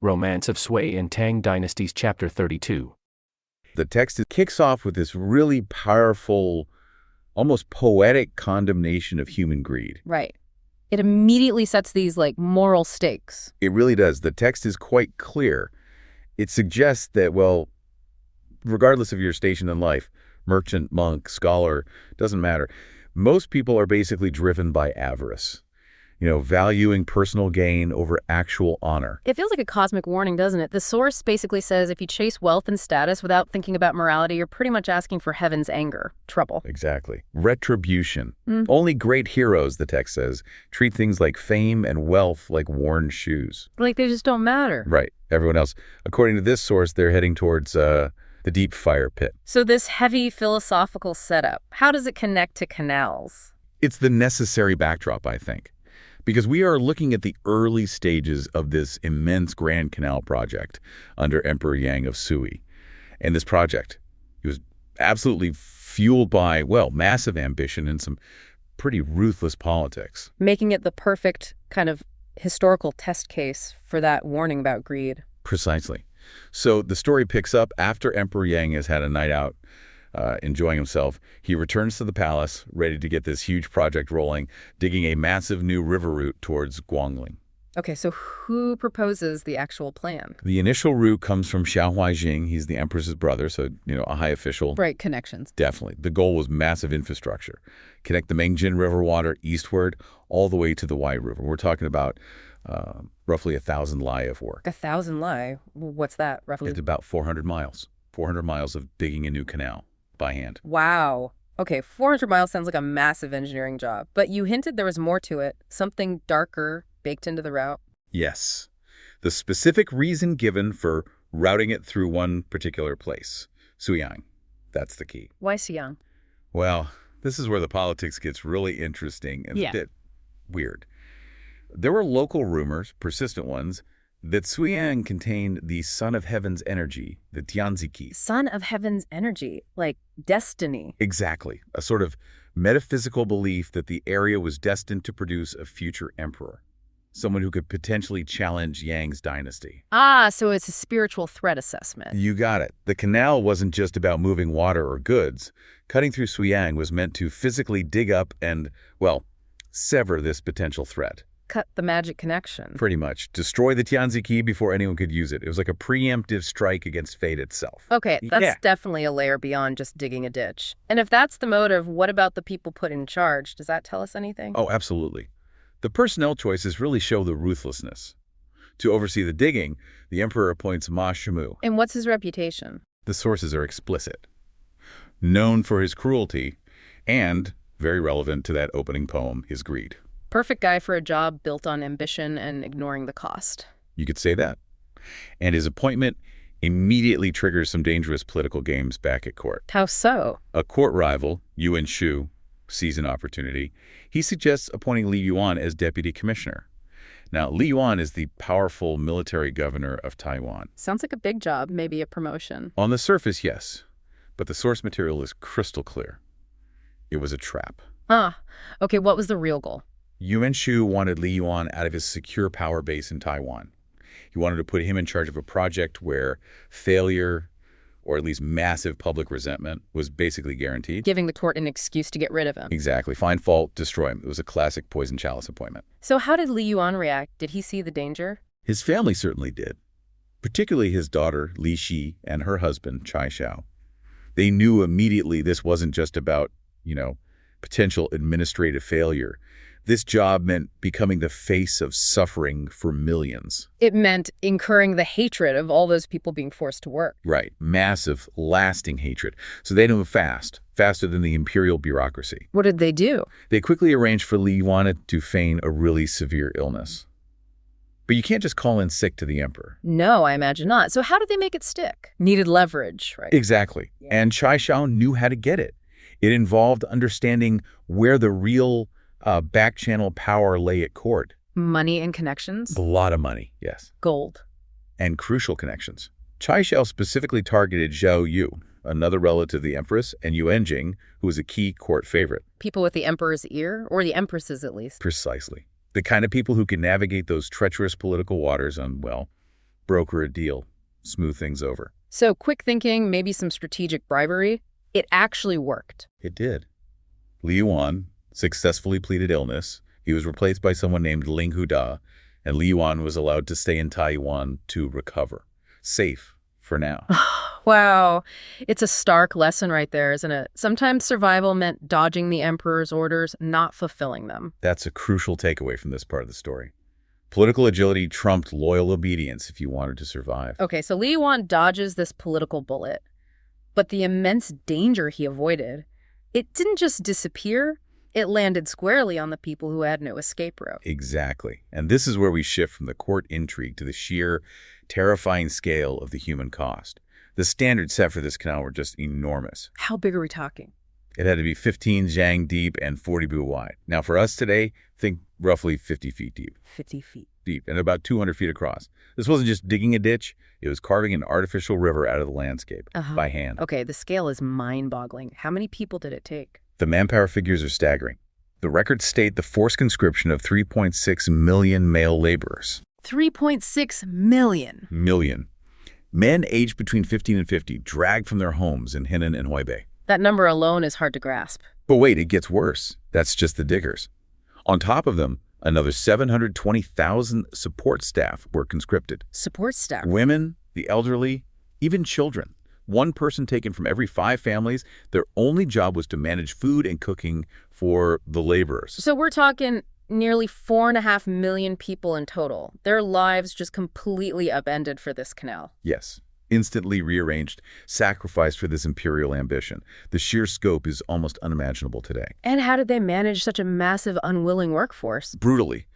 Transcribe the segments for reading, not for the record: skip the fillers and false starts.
Romance of Sui and Tang Dynasties, Chapter 32. The text kicks off with this really powerful, almost poetic condemnation of human greed. Right. It immediately sets these, moral stakes. It really does. The text is quite clear. It suggests that, well, regardless of your station in life, merchant, monk, scholar, doesn't matter, most people are basically driven by avarice. Valuing personal gain over actual honor. It feels like a cosmic warning, doesn't it? The source basically says if you chase wealth and status without thinking about morality, you're pretty much asking for heaven's anger, trouble. Exactly. Retribution. Only great heroes, the text says, treat things like fame and wealth like worn shoes. Like they just don't matter. Right. Everyone else. According to this source, they're heading towards the deep fire pit. So this heavy philosophical setup, how does it connect to canals? It's the necessary backdrop, I think. Because we are looking at the early stages of this immense Grand Canal project under Emperor Yang of Sui. And this project, it was absolutely fueled by, well, massive ambition and some pretty ruthless politics. Making it the perfect kind of historical test case for that warning about greed. Precisely. So the story picks up after Emperor Yang has had a night out, enjoying himself. He returns to the palace, ready to get this huge project rolling, digging a massive new river route towards Guangling. Okay, so who proposes the actual plan? The initial route comes from Xiao Huaijing. He's the empress's brother, so, a high official. Right, connections. Definitely. The goal was massive infrastructure. Connect the Mengjin River water eastward all the way to the Wai River. We're talking about roughly 1,000 li of work. 1,000 li? What's that, roughly? It's about 400 miles. 400 miles of digging a new canal. By hand. Wow. Okay, 400 miles sounds like a massive engineering job, but you hinted there was more to it, something darker baked into the route. Yes. The specific reason given for routing it through one particular place, Suyang. That's the key. Why Suyang? Well, this is where the politics gets really interesting and a bit weird. There were local rumors, persistent ones, that Suyang contained the Son of Heaven's energy, the Tianzi. Son of Heaven's energy, like destiny. Exactly. A sort of metaphysical belief that the area was destined to produce a future emperor, someone who could potentially challenge Yang's dynasty. Ah, so it's a spiritual threat assessment. You got it. The canal wasn't just about moving water or goods. Cutting through Suyang was meant to physically dig up and, well, sever this potential threat. Cut the magic connection. Pretty much. Destroy the Tianzi before anyone could use it. It was like a preemptive strike against fate itself. Okay, that's definitely a layer beyond just digging a ditch. And if that's the motive, what about the people put in charge? Does that tell us anything? Oh, absolutely. The personnel choices really show the ruthlessness. To oversee the digging, the emperor appoints Ma Shimu. And what's his reputation? The sources are explicit. Known for his cruelty and, very relevant to that opening poem, his greed. Perfect guy for a job built on ambition and ignoring the cost. You could say that. And his appointment immediately triggers some dangerous political games back at court. How so? A court rival, Yuan Shu, sees an opportunity. He suggests appointing Li Yuan as deputy commissioner. Now, Li Yuan is the powerful military governor of Taiwan. Sounds like a big job, maybe a promotion. On the surface, yes. But the source material is crystal clear. It was a trap. Ah, okay, what was the real goal? Yuan Shu wanted Li Yuan out of his secure power base in Taiwan. He wanted to put him in charge of a project where failure, or at least massive public resentment, was basically guaranteed. Giving the court an excuse to get rid of him. Exactly. Find fault, destroy him. It was a classic poison chalice appointment. So how did Li Yuan react? Did he see the danger? His family certainly did. Particularly his daughter, Li Shi, and her husband, Chai Xiao. They knew immediately this wasn't just about, potential administrative failure. This job meant becoming the face of suffering for millions. It meant incurring the hatred of all those people being forced to work. Right. Massive, lasting hatred. So they moved fast, faster than the imperial bureaucracy. What did they do? They quickly arranged for Li Yuan to feign a really severe illness. But you can't just call in sick to the emperor. No, I imagine not. So how did they make it stick? Needed leverage, right? Exactly. Yeah. And Chai Xiao knew how to get it. It involved understanding where the real back-channel power lay at court. Money and connections? A lot of money, yes. Gold. And crucial connections. Chai Xiao specifically targeted Zhao Yu, another relative of the empress, and Yuan Jing, who was a key court favorite. People with the emperor's ear, or the empress's at least. Precisely. The kind of people who can navigate those treacherous political waters on, well, broker a deal, smooth things over. So quick thinking, maybe some strategic bribery. It actually worked. It did. Li Yuan successfully pleaded illness. He was replaced by someone named Ling Huda, and Li Yuan was allowed to stay in Taiyuan to recover. Safe for now. Wow. It's a stark lesson right there, isn't it? Sometimes survival meant dodging the emperor's orders, not fulfilling them. That's a crucial takeaway from this part of the story. Political agility trumped loyal obedience if you wanted to survive. Okay, so Li Yuan dodges this political bullet. But the immense danger he avoided, it didn't just disappear, it landed squarely on the people who had no escape route. Exactly. And this is where we shift from the court intrigue to the sheer, terrifying scale of the human cost. The standards set for this canal were just enormous. How big are we talking? It had to be 15 zhang deep and 40 bu wide. Now for us today, think roughly 50 feet deep. 50 feet. Deep and about 200 feet across. This wasn't just digging a ditch, it was carving an artificial river out of the landscape by hand. Okay, the scale is mind-boggling. How many people did it take? The manpower figures are staggering. The records state the forced conscription of 3.6 million male laborers. 3.6 million. Million. Men aged between 15 and 50 dragged from their homes in Henan and Huaibei. That number alone is hard to grasp. But wait, it gets worse. That's just the diggers. On top of them, another 720,000 support staff were conscripted. Support staff? Women, the elderly, even children. One person taken from every 5 families. Their only job was to manage food and cooking for the laborers. So we're talking nearly 4.5 million people in total. Their lives just completely upended for this canal. Yes. Instantly rearranged, sacrificed for this imperial ambition. The sheer scope is almost unimaginable today. And how did they manage such a massive, unwilling workforce? Brutally.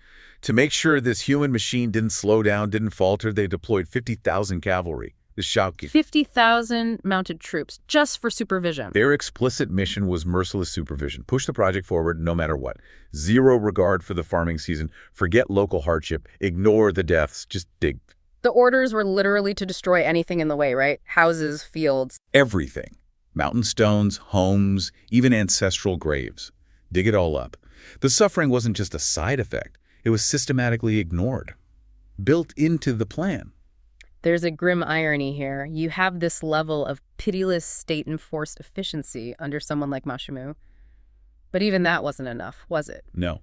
To make sure this human machine didn't slow down, didn't falter, they deployed 50,000 cavalry, the Shaoqi. 50,000 mounted troops, just for supervision. Their explicit mission was merciless supervision. Push the project forward no matter what. Zero regard for the farming season. Forget local hardship. Ignore the deaths. Just dig. The orders were literally to destroy anything in the way, right? Houses, fields. Everything. Mountain stones, homes, even ancestral graves. Dig it all up. The suffering wasn't just a side effect. It was systematically ignored. Built into the plan. There's a grim irony here. You have this level of pitiless state-enforced efficiency under someone like Ma Shimu. But even that wasn't enough, was it? No.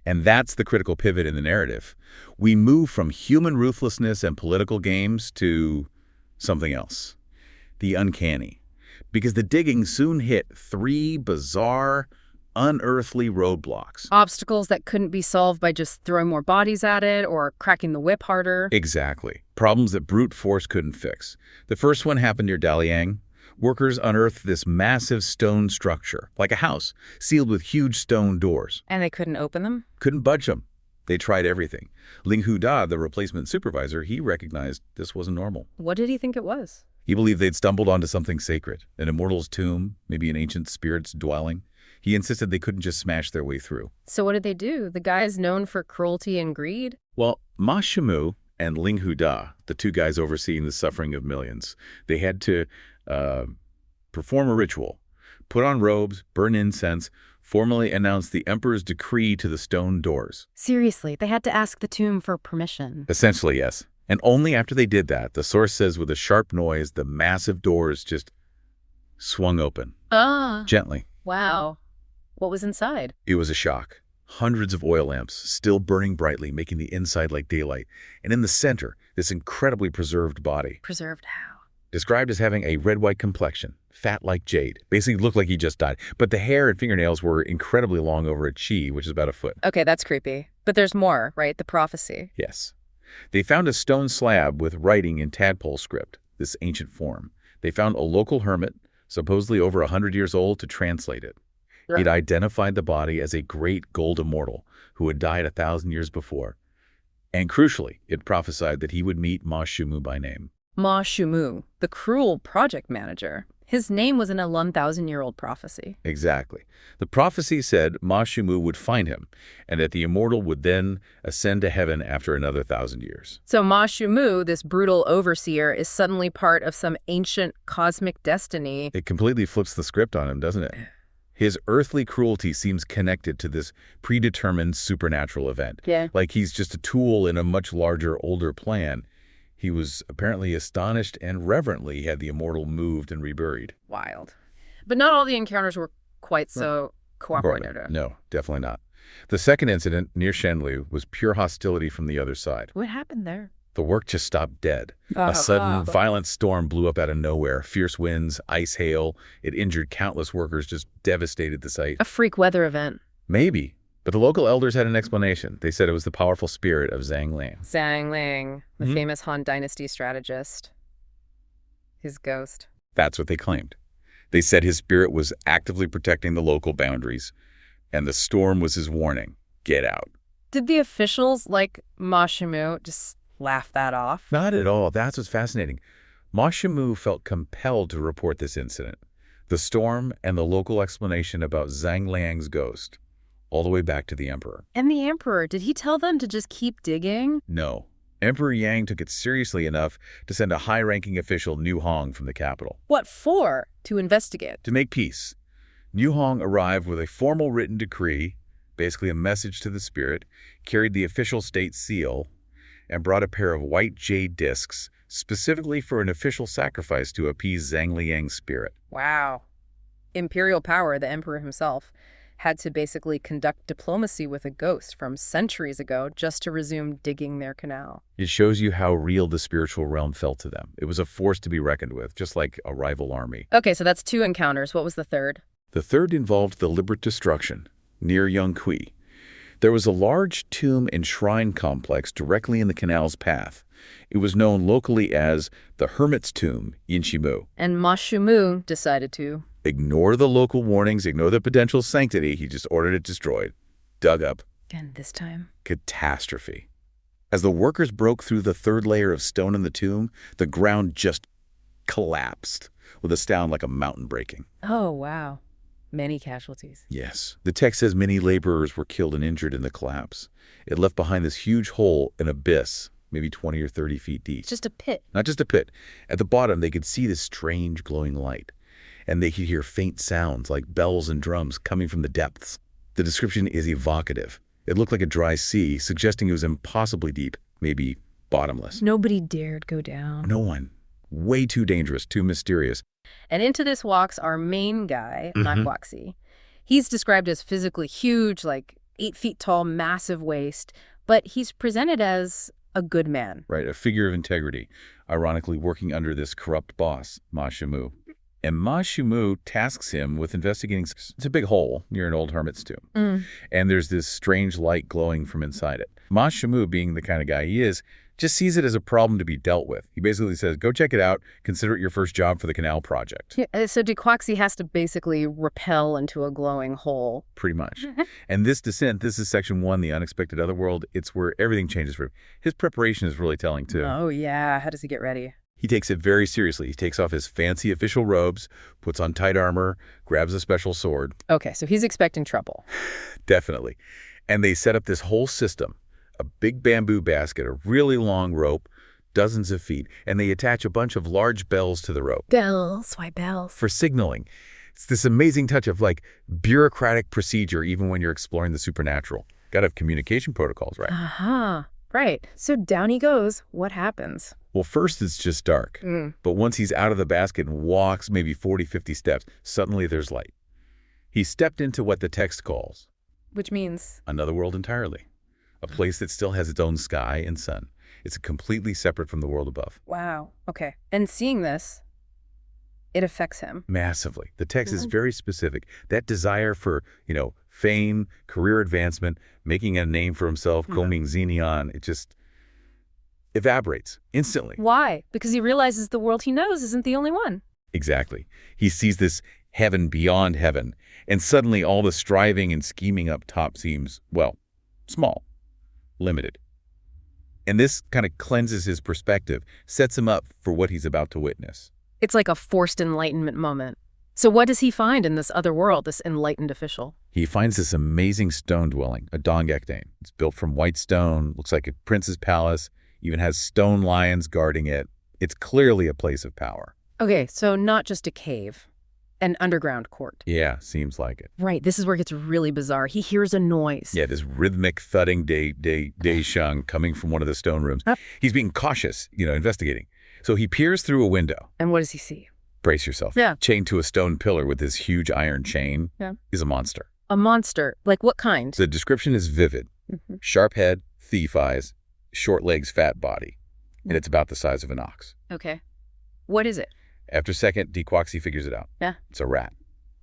And that's the critical pivot in the narrative. We move from human ruthlessness and political games to something else. The uncanny. Because the digging soon hit 3 bizarre, unearthly roadblocks. Obstacles that couldn't be solved by just throwing more bodies at it or cracking the whip harder. Exactly. Problems that brute force couldn't fix. The first one happened near Daliang. Workers unearthed this massive stone structure, like a house, sealed with huge stone doors. And they couldn't open them? Couldn't budge them. They tried everything. Ling Huda, the replacement supervisor, he recognized this wasn't normal. What did he think it was? He believed they'd stumbled onto something sacred, an immortal's tomb, maybe an ancient spirit's dwelling. He insisted they couldn't just smash their way through. So what did they do? The guy's known for cruelty and greed? Well, Ma Shimu and Ling Huda, the 2 guys overseeing the suffering of millions, they had to perform a ritual, put on robes, burn incense, formally announce the emperor's decree to the stone doors. Seriously, they had to ask the tomb for permission. Essentially, yes. And only after they did that, the source says with a sharp noise, the massive doors just swung open. Gently. Wow. What was inside? It was a shock. Hundreds of oil lamps, still burning brightly, making the inside like daylight. And in the center, this incredibly preserved body. Preserved how? Described as having a red-white complexion, fat like jade. Basically looked like he just died. But the hair and fingernails were incredibly long over a chi, which is about a foot. Okay, that's creepy. But there's more, right? The prophecy. Yes. They found a stone slab with writing in tadpole script, this ancient form. They found a local hermit, supposedly over 100 years old, to translate it. Right. It identified the body as a great gold immortal who had died 1,000 years before. And crucially, it prophesied that he would meet Ma Shimu by name. Ma Shimu, the cruel project manager. His name was in a 1,000-year-old prophecy. Exactly. The prophecy said Ma Shimu would find him, and that the immortal would then ascend to heaven after another 1,000 years. So Ma Shimu, this brutal overseer, is suddenly part of some ancient cosmic destiny. It completely flips the script on him, doesn't it? His earthly cruelty seems connected to this predetermined supernatural event. Yeah. Like he's just a tool in a much larger, older plan. He was apparently astonished and reverently had the immortal moved and reburied. Wild. But not all the encounters were quite so cooperative. No, definitely not. The second incident near Shenlu was pure hostility from the other side. What happened there? The work just stopped dead. A sudden, violent storm blew up out of nowhere. Fierce winds, ice hail. It injured countless workers, just devastated the site. A freak weather event. Maybe. But the local elders had an explanation. They said it was the powerful spirit of Zhang Liang. Zhang Liang, the famous Han Dynasty strategist. His ghost. That's what they claimed. They said his spirit was actively protecting the local boundaries, and the storm was his warning. Get out. Did the officials, like Ma Shimu, just laugh that off? Not at all. That's what's fascinating. Ma Shimu felt compelled to report this incident, the storm and the local explanation about Zhang Liang's ghost, all the way back to the emperor. And the emperor, did he tell them to just keep digging? No. Emperor Yang took it seriously enough to send a high-ranking official, Niu Hong, from the capital. What for? To investigate. To make peace. Niu Hong arrived with a formal written decree, basically a message to the spirit, carried the official state seal, and brought a pair of white jade discs specifically for an official sacrifice to appease Zhang Liang's spirit. Wow. Imperial power, the emperor himself, had to basically conduct diplomacy with a ghost from centuries ago just to resume digging their canal. It shows you how real the spiritual realm felt to them. It was a force to be reckoned with, just like a rival army. Okay, so that's 2 encounters. What was the third? The third involved deliberate destruction, near Yongqi. There was a large tomb and shrine complex directly in the canal's path. It was known locally as the Hermit's Tomb, Yinshimu. And Ma Shimu decided to ignore the local warnings, ignore the potential sanctity. He just ordered it destroyed, dug up. And this time? Catastrophe. As the workers broke through the third layer of stone in the tomb, the ground just collapsed with a sound like a mountain breaking. Oh, wow. Many casualties. Yes. The text says many laborers were killed and injured in the collapse. It left behind this huge hole, an abyss, maybe 20 or 30 feet deep. It's just a pit. Not just a pit. At the bottom, they could see this strange glowing light, and they could hear faint sounds like bells and drums coming from the depths. The description is evocative. It looked like a dry sea, suggesting it was impossibly deep, maybe bottomless. Nobody dared go down. No one. Way too dangerous, too mysterious. And into this walks our main guy, Ma Guaxi. He's described as physically huge, like 8 feet tall, massive waist, but he's presented as a good man. Right, a figure of integrity, ironically working under this corrupt boss, Ma Shimu. And Ma Shimu tasks him with investigating. It's a big hole near an old hermit's tomb. And there's this strange light glowing from inside it. Ma Shimu, being the kind of guy he is, just sees it as a problem to be dealt with. He basically says, go check it out. Consider it your first job for the canal project. Yeah, so Guaxi has to basically rappel into a glowing hole. Pretty much. And this descent, this is section 1, the unexpected otherworld. It's where everything changes for him. His preparation is really telling, too. Oh, yeah. How does he get ready? He takes it very seriously. He takes off his fancy official robes, puts on tight armor, grabs a special sword. Okay, so he's expecting trouble. Definitely. And they set up this whole system. A big bamboo basket, a really long rope, dozens of feet, and they attach a bunch of large bells to the rope. Bells, why bells? For signaling. It's this amazing touch of like bureaucratic procedure even when you're exploring the supernatural. Got to have communication protocols, right? Right. So down he goes. What happens? Well, first it's just dark. But once he's out of the basket and walks maybe 40, 50 steps, suddenly there's light. He stepped into what the text calls. Which means? Another world entirely. A place that still has its own sky and sun. It's completely separate from the world above. Wow. Okay. And seeing this, it affects him. Massively. The text is very specific. That desire for, fame, career advancement, making a name for himself, combing Xenion, it just evaporates instantly. Why? Because he realizes the world he knows isn't the only one. Exactly. He sees this heaven beyond heaven, and suddenly all the striving and scheming up top seems, well, small. Limited. And this kind of cleanses his perspective, sets him up for what he's about to witness. It's like a forced enlightenment moment. So what does he find in this other world, this enlightened official? He finds this amazing stone dwelling, a Dongekdane. It's built from white stone, looks like a prince's palace, even has stone lions guarding it. It's clearly a place of power. Okay, so not just a cave. An underground court. Yeah, seems like it. Right, this is where it gets really bizarre. He hears a noise. Yeah, this rhythmic thudding day shung coming from one of the stone rooms. He's being cautious, investigating. So he peers through a window. And what does he see? Brace yourself. Yeah. Chained to a stone pillar with this huge iron chain is a monster. A monster? Like what kind? The description is vivid. Sharp head, thief eyes, short legs, fat body. And it's about the size of an ox. Okay. What is it? After a second, Dequaxi figures it out. Yeah. It's a rat.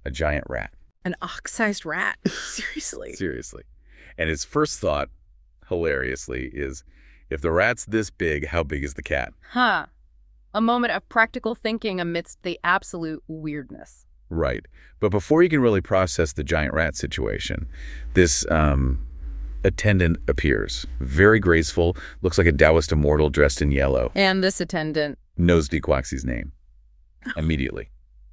A giant rat. An ox-sized rat? Seriously? Seriously. And his first thought, hilariously, is, if the rat's this big, how big is the cat? Huh. A moment of practical thinking amidst the absolute weirdness. Right. But before you can really process the giant rat situation, this attendant appears. Very graceful, looks like a Taoist immortal dressed in yellow. And this attendant Knows Dequaxi's name. Immediately.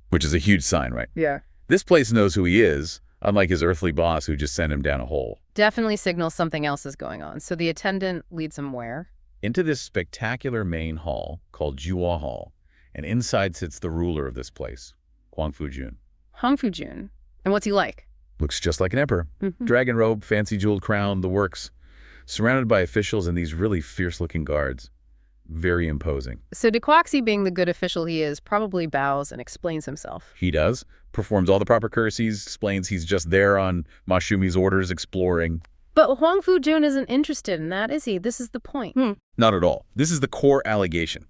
Which is a huge sign, right? Yeah. This place knows who he is, unlike his earthly boss who just sent him down a hole. Definitely signals something else is going on. So the attendant leads him where? Into this spectacular main hall called Jiwa Hall, and inside sits the ruler of this place, Huang Fujun. Huang Fujun. And what's he like? Looks just like an emperor. Dragon robe, fancy jeweled crown, the works. Surrounded by officials and these really fierce-looking guards. Very imposing. So Dequaxi, being the good official he is, probably bows and explains himself. He does. Performs all the proper courtesies, explains he's just there on Ma Xumi's orders, exploring. But Huang Fujun isn't interested in that, is he? This is the point. Not at all. This is the core allegation.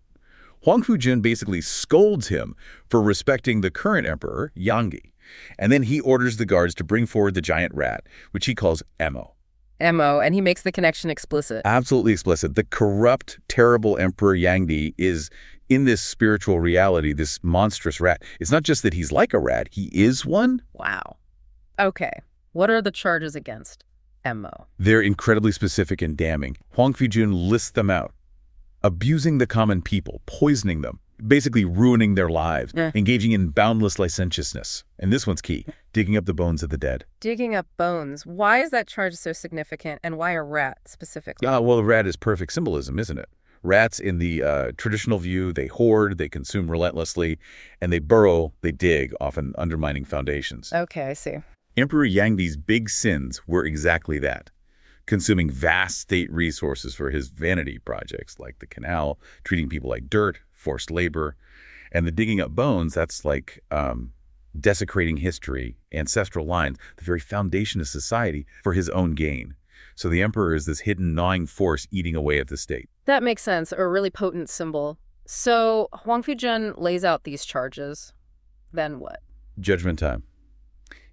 Huang Fujun basically scolds him for respecting the current emperor, Yanggi. And then he orders the guards to bring forward the giant rat, which he calls Emo. Emo, and he makes the connection explicit. Absolutely explicit. The corrupt, terrible Emperor Yangdi is, in this spiritual reality, this monstrous rat. It's not just that he's like a rat, he is one. Wow. Okay. What are the charges against Emo? They're incredibly specific and damning. Huang Fujun lists them out. Abusing the common people, poisoning them, basically ruining their lives, engaging in boundless licentiousness. And this one's key, digging up the bones of the dead. Digging up bones. Why is that charge so significant, and why a rat specifically? Well, the rat is perfect symbolism, isn't it? Rats, in the traditional view, they hoard, they consume relentlessly, and they burrow, they dig, often undermining foundations. Okay, I see. Emperor Yangdi's big sins were exactly that. Consuming vast state resources for his vanity projects like the canal, treating people like dirt, forced labor, and the digging up bones, that's like desecrating history, ancestral lines, the very foundation of society for his own gain. So the emperor is this hidden gnawing force eating away at the state. That makes sense, a really potent symbol. So Huang Fujun lays out these charges. Then what? Judgment time.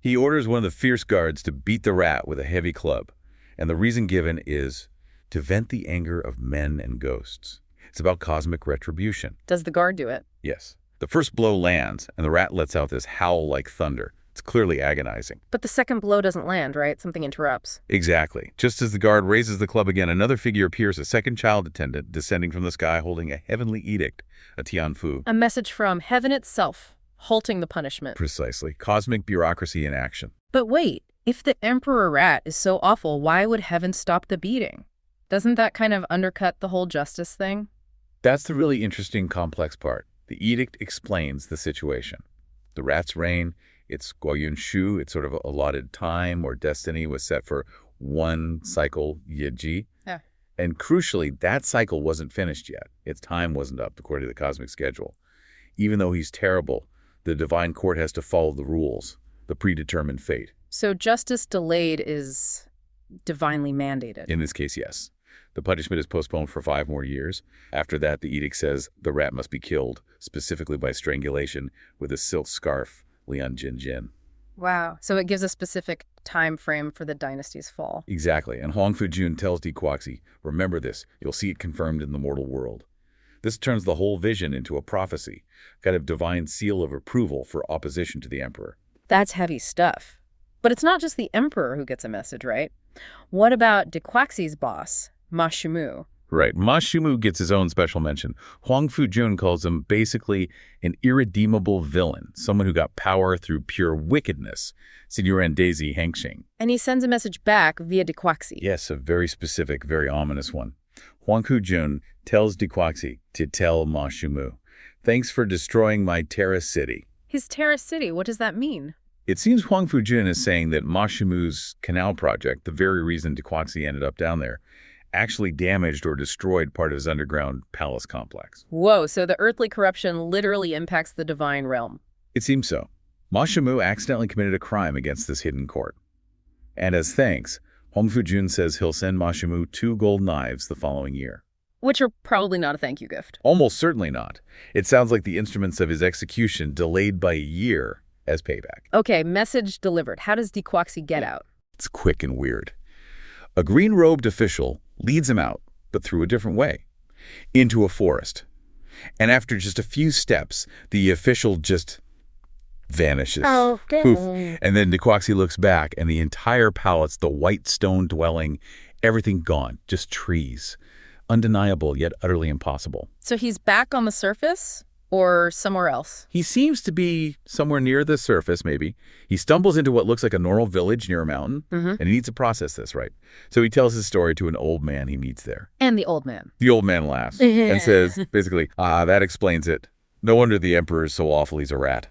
He orders one of the fierce guards to beat the rat with a heavy club. And the reason given is to vent the anger of men and ghosts. It's about cosmic retribution. Does the guard do it? Yes. The first blow lands, and the rat lets out this howl like thunder. It's clearly agonizing. But the second blow doesn't land, right? Something interrupts. Exactly. Just as the guard raises the club again, another figure appears, a second child attendant descending from the sky holding a heavenly edict, a Tianfu. A message from heaven itself, halting the punishment. Precisely. Cosmic bureaucracy in action. But wait. If the emperor rat is so awful, why would heaven stop the beating? Doesn't that kind of undercut the whole justice thing? That's the really interesting, complex part. The edict explains the situation. The rat's reign, its Guoyun Shu, its sort of allotted time or destiny was set for one cycle, Yeji. Yeah. And crucially, that cycle wasn't finished yet. Its time wasn't up according to the cosmic schedule. Even though he's terrible, the divine court has to follow the rules, the predetermined fate. So justice delayed is divinely mandated. In this case, yes. The punishment is postponed for 5 more years. After that, the edict says the rat must be killed, specifically by strangulation with a silk scarf, Lian Jin Jin. Wow. So it gives a specific time frame for the dynasty's fall. Exactly. And Huang Fujun tells Dequaxi, remember this, you'll see it confirmed in the mortal world. This turns the whole vision into a prophecy, kind of divine seal of approval for opposition to the emperor. That's heavy stuff. But it's not just the emperor who gets a message, right? What about Dequaxi's boss, Ma Xumu? Right. Ma Xumu gets his own special mention. Huang Fujun calls him basically an irredeemable villain, someone who got power through pure wickedness, Senor Daisy Hengxing. And he sends a message back via Dequaxi. Yes, a very specific, very ominous one. Huang Fujun tells Dequaxi to tell Ma Xumu, thanks for destroying my Terra City. His terrace city, what does that mean? It seems Huang Fujun is saying that Ma Shimu's canal project, the very reason Diguoxi ended up down there, actually damaged or destroyed part of his underground palace complex. Whoa, so the earthly corruption literally impacts the divine realm. It seems so. Ma Shimu accidentally committed a crime against this hidden court. And as thanks, Huang Fujun says he'll send Ma Shimu 2 gold knives the following year. Which are probably not a thank you gift. Almost certainly not. It sounds like the instruments of his execution delayed by a year as payback. Okay, message delivered. How does Diguoxi get out? It's quick and weird. A green-robed official leads him out, but through a different way, into a forest. And after just a few steps, the official just vanishes. Oh, Poof. And then Diguoxi looks back, and the entire palace, the white stone dwelling, everything gone, just trees. Undeniable, yet utterly impossible. So he's back on the surface or somewhere else? He seems to be somewhere near the surface, maybe. He stumbles into what looks like a normal village near a mountain, and he needs to process this, right? So he tells his story to an old man he meets there. And the old man. The old man laughs and says, basically, that explains it. No wonder the emperor is so awful he's a rat.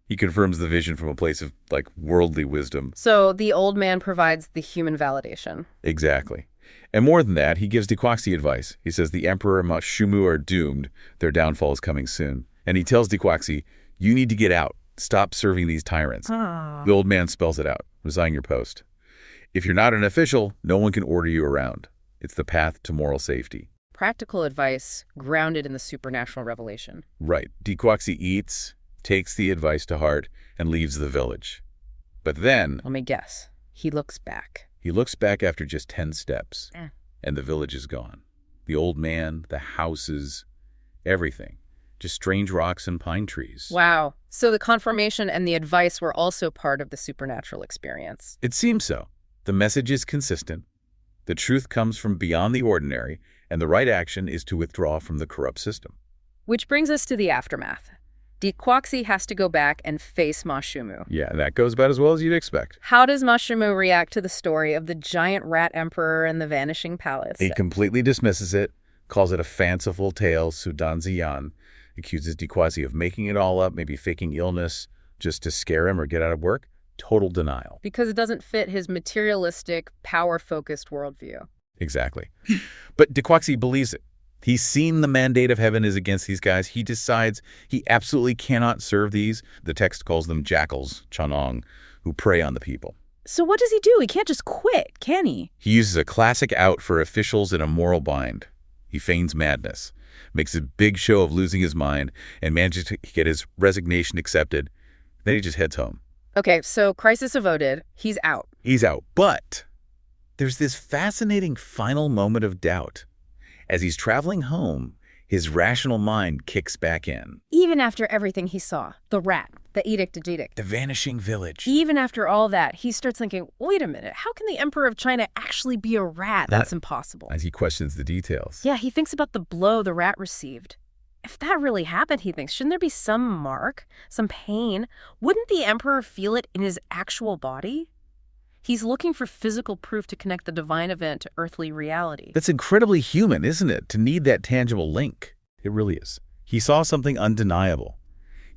He confirms the vision from a place of, worldly wisdom. So the old man provides the human validation. Exactly. And more than that, he gives Diguoxi advice. He says the emperor and Ma Shimu are doomed. Their downfall is coming soon. And he tells Diguoxi, you need to get out. Stop serving these tyrants. The old man spells it out. Resign your post. If you're not an official, no one can order you around. It's the path to moral safety. Practical advice grounded in the supernatural revelation. Right. Diguoxi eats, takes the advice to heart, and leaves the village. But then Let me guess. He looks back. he looks back after just 10 steps, and the village is gone. The old man, the houses, everything. Just strange rocks and pine trees. Wow. So the confirmation and the advice were also part of the supernatural experience. It seems so. The message is consistent. The truth comes from beyond the ordinary, and the right action is to withdraw from the corrupt system. Which brings us to the aftermath. Diguoxi has to go back and face Ma Shimu. Yeah, that goes about as well as you'd expect. How does Ma Shimu react to the story of the giant rat emperor and the vanishing palace? He completely dismisses it, calls it a fanciful tale, Sudanziyan, accuses Diguoxi of making it all up, maybe faking illness just to scare him or get out of work. Total denial. Because it doesn't fit his materialistic, power-focused worldview. Exactly. But Diguoxi believes it. He's seen the mandate of heaven is against these guys. He decides he absolutely cannot serve these. The text calls them jackals, chanong, who prey on the people. So what does he do? He can't just quit, can he? He uses a classic out for officials in a moral bind. He feigns madness, makes a big show of losing his mind, and manages to get his resignation accepted. Then he just heads home. Okay, so crisis averted. He's out. He's out. But there's this fascinating final moment of doubt. As he's traveling home, his rational mind kicks back in. Even after everything he saw, the rat, the edict, The vanishing village. even after all that, he starts thinking, wait a minute, how can the emperor of China actually be a rat? That's impossible. As he questions the details. Yeah, he thinks about the blow the rat received. If that really happened, he thinks, shouldn't there be some mark, some pain? Wouldn't the emperor feel it in his actual body? He's looking for physical proof to connect the divine event to earthly reality. That's incredibly human, isn't it? To need that tangible link. It really is. He saw something undeniable.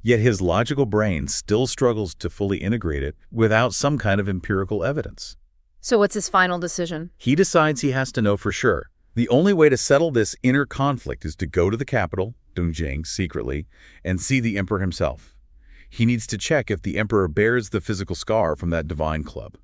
Yet his logical brain still struggles to fully integrate it without some kind of empirical evidence. So what's his final decision? He decides he has to know for sure. The only way to settle this inner conflict is to go to the capital, Dongjing, secretly, and see the emperor himself. He needs to check if the emperor bears the physical scar from that divine club.